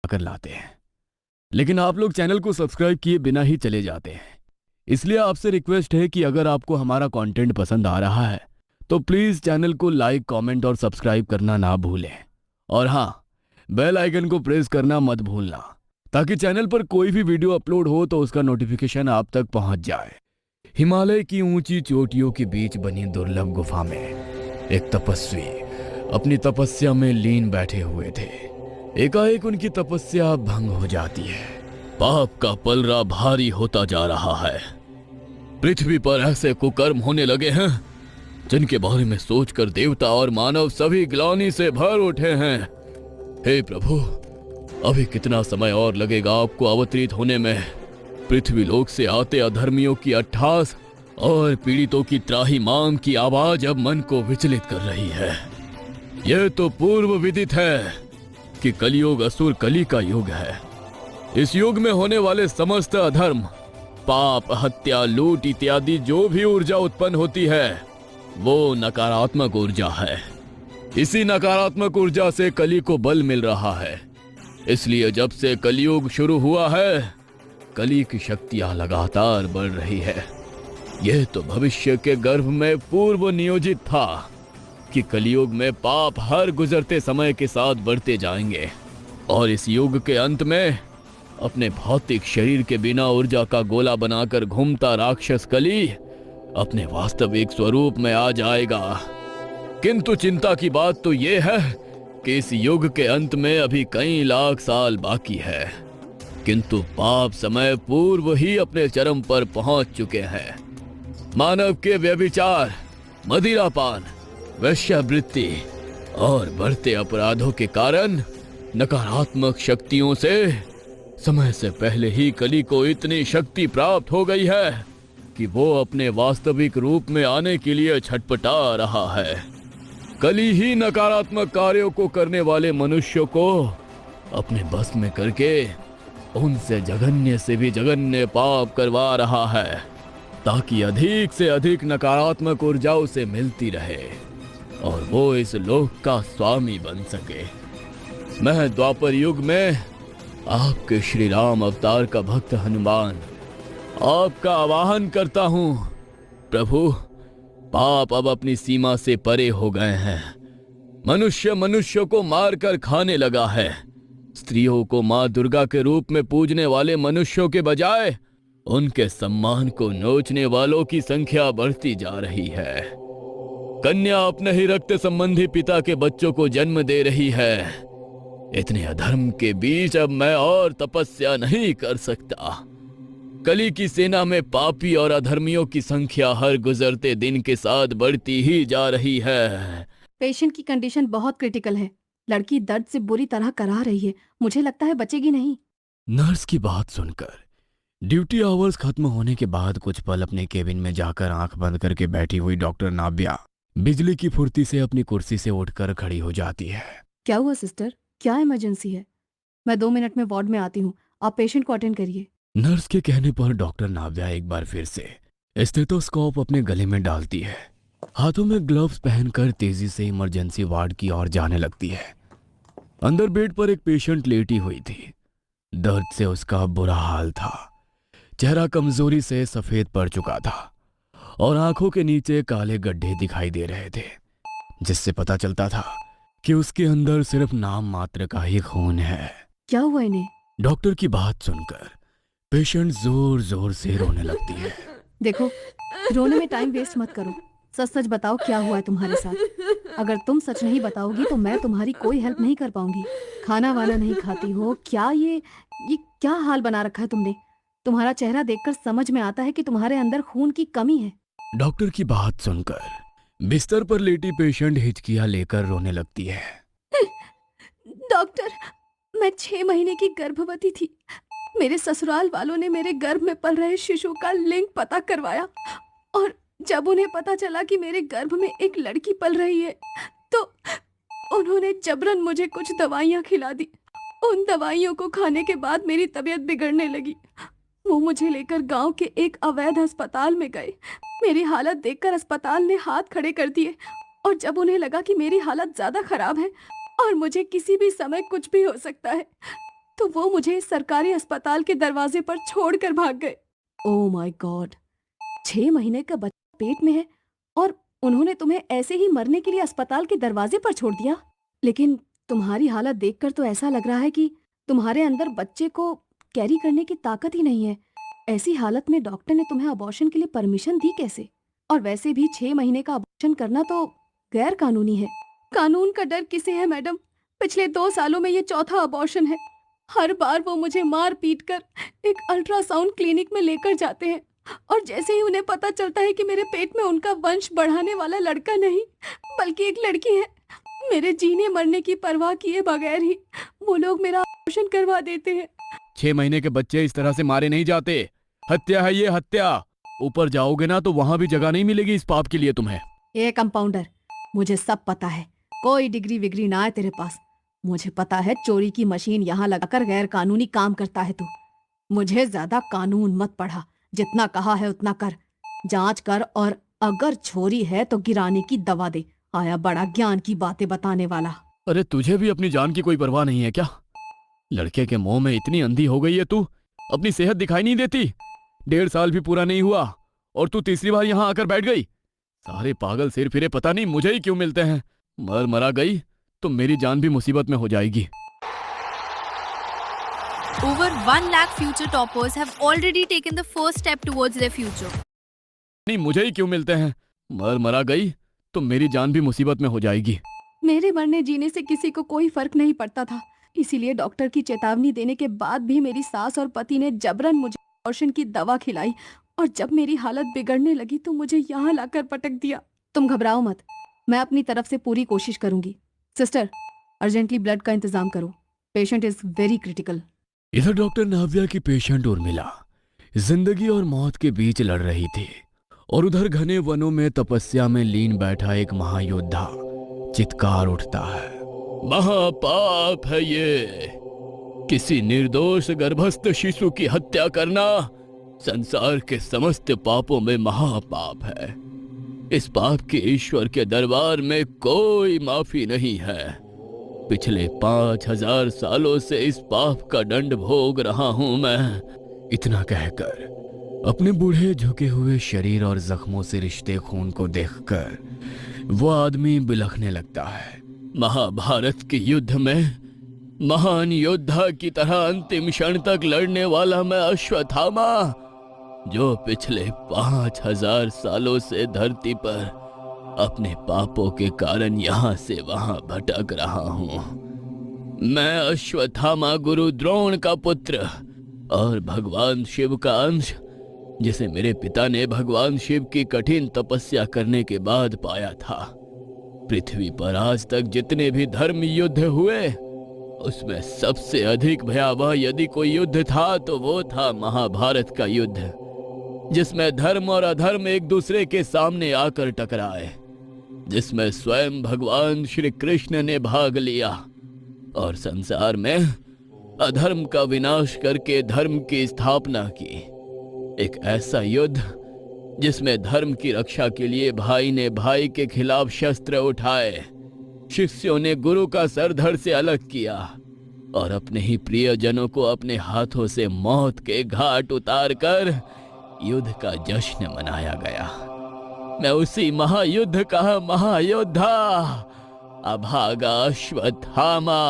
कर लाते हैं, लेकिन आप लोग चैनल को सब्सक्राइब किए बिना ही चले जाते हैं। इसलिए आपसे रिक्वेस्ट है कि अगर आपको हमारा कंटेंट पसंद आ रहा है तो प्लीज़ चैनल को लाइक, कमेंट और सब्सक्राइब करना ना भूलें। और हाँ, बेल आइकन को प्रेस करना मत भूलना, ताकि चैनल पर कोई भी वीडियो अपलोड हो तो उसका नोटिफिकेशन आप तक पहुंच जाए। हिमालय की ऊंची चोटियों के बीच बनी दुर्लभ गुफा में एक तपस्वी अपनी तपस्या में लीन बैठे हुए थे। एकाएक उनकी तपस्या भंग हो जाती है। पाप का पलड़ा भारी होता जा रहा है। पृथ्वी पर ऐसे कुकर्म होने लगे हैं जिनके बारे में सोचकर देवता और मानव सभी ग्लानि से भर उठे हैं। हे प्रभु, अभी कितना समय और लगेगा आपको अवतरित होने में? पृथ्वी लोक से आते अधर्मियों की अट्ठास और पीड़ितों की त्राही मांग की आवाज अब मन को विचलित कर रही है। यह तो पूर्व विदित है कि कलयुग असुर कली का युग है। इस युग में होने वाले समस्त अधर्म, पाप, हत्या, लूट इत्यादि जो भी ऊर्जा उत्पन्न होती है वो नकारात्मक ऊर्जा है। इसी नकारात्मक ऊर्जा से कली को बल मिल रहा है। इसलिए जब से कलयुग शुरू हुआ है, कली की शक्तियां लगातार बढ़ रही है। यह तो भविष्य के गर्भ में पूर्व नियोजित था कि कलयुग में पाप हर गुजरते समय के साथ बढ़ते जाएंगे और इस युग के अंत में अपने भौतिक शरीर के बिना ऊर्जा का गोला बनाकर घूमता राक्षस कली अपने वास्तविक स्वरूप में आ जाएगा। किंतु चिंता की बात तो यह है कि इस युग के अंत में अभी कई लाख साल बाकी है, किंतु पाप समय पूर्व ही अपने चरम पर पहुंच चुके हैं। मानव के व्यभिचार, मदिरापान, वेश्यावृत्ति और बढ़ते अपराधों के कारण नकारात्मक शक्तियों से समय से पहले ही कली को इतनी शक्ति प्राप्त हो गई है कि वो अपने वास्तविक रूप में आने के लिए छटपटा रहा है। कली ही नकारात्मक कार्यों को करने वाले मनुष्यों को अपने बस में करके उनसे जघन्य से भी जघन्य पाप करवा रहा है, ताकि अधिक से अधिक नकारात्मक ऊर्जा उसे मिलती रहे और वो इस लोक का स्वामी बन सके। मैं द्वापर युग में आपके श्री राम अवतार का भक्त हनुमान आपका आवाहन करता हूँ। प्रभु, पाप अब अपनी सीमा से परे हो गए हैं। मनुष्य मनुष्य को मारकर खाने लगा है। स्त्रियों को मां दुर्गा के रूप में पूजने वाले मनुष्यों के बजाय उनके सम्मान को नोचने वालों की संख्या बढ़ती जा रही है। कन्या अपने ही रक्त संबंधी पिता के बच्चों को जन्म दे रही है। इतने अधर्म के बीच अब मैं और तपस्या नहीं कर सकता। कली की सेना में पापी और अधर्मियों की संख्या हर गुजरते दिन के साथ बढ़ती ही जा रही है। पेशेंट की कंडीशन बहुत क्रिटिकल है। लड़की दर्द से बुरी तरह करा रही है। मुझे लगता है बचेगी नहीं। नर्स की बात सुनकर ड्यूटी आवर्स खत्म होने के बाद कुछ पल अपने केबिन में जाकर आंख बंद करके बैठी हुई डॉक्टर नाव्या बिजली की फुर्ती से अपनी कुर्सी से उठकर खड़ी हो जाती है। क्या हुआ सिस्टर? क्या इमरजेंसी है? मैं 2 मिनट में वार्ड में आती हूँ। आप पेशेंट को अटेंड करिए। नर्स के कहने पर डॉक्टर नाव्या एक बार फिर से स्टेथोस्कोप अपने गले में डालती है। हाथों में ग्लव्स पहनकर तेजी से इमरजेंसी वार्ड की ओर जाने लगती है। अंदर बेड पर एक पेशेंट लेटी हुई थी। दर्द से उसका बुरा हाल था। चेहरा कमजोरी से सफेद पड़ चुका था और आंखों के नीचे काले गड्ढे दिखाई दे रहे थे, जिससे पता चलता था कि उसके अंदर सिर्फ नाम मात्र का ही खून है। क्या हुआ इन्हें? डॉक्टर की बात सुनकर पेशेंट जोर जोर से रोने लगती है। देखो, रोने में टाइम वेस्ट मत करो। सच सच बताओ क्या हुआ है तुम्हारे साथ। अगर तुम सच नहीं बताओगी तो मैं तुम्हारी कोई हेल्प नहीं कर पाऊंगी। खाना वाना नहीं खाती हो क्या? ये क्या हाल बना रखा है तुमने? तुम्हारा चेहरा देखकर समझ में आता है कि तुम्हारे अंदर खून की कमी है। डॉक्टर की बात सुनकर बिस्तर पर लेटी पेशेंट हिचकियां लेकर रोने लगती है। डॉक्टर, मैं 6 महीने की गर्भवती थी। मेरे ससुराल वालों ने मेरे गर्भ में पल रहे शिशु का लिंग पता करवाया और जब उन्हें पता चला कि मेरे गर्भ में एक लड़की पल रही है तो उन्होंने जबरन मुझे कुछ दवाइयाँ खिला दी। उन दवाइयों को खाने के बाद मेरी तबीयत बिगड़ने लगी। वो मुझे लेकर गांव के एक अवैध अस्पताल में गए। मेरी हालत देखकर अस्पताल ने हाथ खड़े कर दिए और जब उन्हें लगा कि मेरी हालत ज्यादा खराब है और मुझे किसी भी समय कुछ भी हो सकता है तो वो मुझे इस सरकारी अस्पताल के दरवाजे पर छोड़कर भाग गए। ओह माय गॉड, 6 महीने का बच्चा पेट में है और उन्होंने तुम्हें ऐसे ही मरने के लिए अस्पताल के दरवाजे पर छोड़ दिया। लेकिन तुम्हारी हालत देखकर तो ऐसा लग रहा है कि तुम्हारे अंदर बच्चे को कैरी करने की ताकत ही नहीं है। ऐसी हालत में डॉक्टर ने तुम्हें अबॉर्शन के लिए परमिशन दी कैसे? और वैसे भी 6 महीने का अबॉर्शन करना तो गैर कानूनी है। कानून का डर किसे है मैडम? पिछले 2 सालों में ये चौथा अबॉर्शन है। हर बार वो मुझे मार पीट कर एक अल्ट्रासाउंड क्लिनिक में लेकर जाते हैं और जैसे ही उन्हें पता चलता है कि मेरे पेट में उनका वंश बढ़ाने वाला लड़का नहीं बल्कि एक लड़की है, मेरे जीने मरने की परवाह किए बगैर ही वो लोग मेरा अबॉर्शन करवा देते हैं। 6 महीने के बच्चे इस तरह से मारे नहीं जाते। हत्या है ये, हत्या। ऊपर जाओगे ना तो वहां भी जगह नहीं मिलेगी इस पाप के लिए तुम्हें। ए कंपाउंडर, मुझे सब पता है। कोई डिग्री विग्री ना है तेरे पास। मुझे पता है चोरी की मशीन यहाँ लगाकर गैर कानूनी काम करता है तू। मुझे ज्यादा कानून मत पढ़ा, जितना कहा है उतना कर। जांच कर और अगर छोरी है तो गिराने की दवा दे। आया बड़ा ज्ञान की बातें बताने वाला। अरे तुझे भी अपनी जान की कोई परवाह नहीं है क्या? लड़के के मुंह में इतनी अंधी हो गई है तू, अपनी सेहत दिखाई नहीं देती। 1.5 साल भी पूरा नहीं हुआ और तू तीसरी बार यहाँ आकर बैठ गई। सारे पागल सिर फिरे पता नहीं मुझे ही क्यों मिलते हैं। मरा गई तो मेरी जान भी मुसीबत में हो जाएगी। Over 1 lakh future toppers have already taken the first step towards their future. नहीं मुझे ही क्यों मिलते हैं। मरा गई तो मेरी जान भी मुसीबत में हो जाएगी। मेरे मरने जीने से किसी को कोई फर्क नहीं पड़ता था, इसीलिए डॉक्टर की चेतावनी देने के बाद भी मेरी सास और पति ने जबरन मुझे अबॉर्शन की दवा खिलाई और जब मेरी हालत बिगड़ने लगी तो मुझे यहाँ लाकर पटक दिया। तुम घबराओ मत, मैं अपनी तरफ से पूरी कोशिश करूंगी। सिस्टर, अर्जेंटली ब्लड का इंतजाम करो। Patient is very critical. इधर डॉक्टर नाव्या की पेशेंट उर्मिला जिंदगी और मौत के बीच लड़ रही थी और उधर घने वनों में तपस्या में लीन बैठा एक महायोद्धा चित्कार उठता है। महापाप है ये, किसी निर्दोष गर्भस्थ शिशु की हत्या करना संसार के समस्त पापों में महापाप है। इस पाप के ईश्वर के दरबार में कोई माफी नहीं है। पिछले 5000 सालों से इस पाप का दंड भोग रहा हूं मैं। इतना कहकर अपने बूढ़े झुके हुए शरीर और जख्मों से रिश्ते खून को देखकर वो आदमी बिलखने लगता है। महाभारत के युद्ध में महान योद्धा की तरह अंतिम क्षण तक लड़ने वाला मैं अश्वत्थामा, जो पिछले 5000 सालों से धरती पर अपने पापों के कारण यहाँ से वहां भटक रहा हूँ। मैं अश्वत्थामा गुरु द्रोण का पुत्र और भगवान शिव का अंश, जिसे मेरे पिता ने भगवान शिव की कठिन तपस्या करने के बाद पाया था। पृथ्वी पर आज तक जितने भी धर्म युद्ध हुए उसमें सबसे अधिक भयावह यदि कोई युद्ध था तो वो था महाभारत का युद्ध, जिसमें धर्म और अधर्म एक दूसरे के सामने आकर टकराए, जिसमें स्वयं भगवान श्री कृष्ण ने भाग लिया और संसार में अधर्म का विनाश करके धर्म की स्थापना की। एक ऐसा युद्ध जिसमें धर्म की रक्षा के लिए भाई ने भाई के खिलाफ शस्त्र उठाए, शिष्यों ने गुरु का सर धड़ से अलग किया और अपने ही प्रियजनों को अपने हाथों से मौत के घाट उतारकर युद्ध का जश्न मनाया गया। मैं उसी महायुद्ध का महायोद्धा अभागा अश्वत्थामा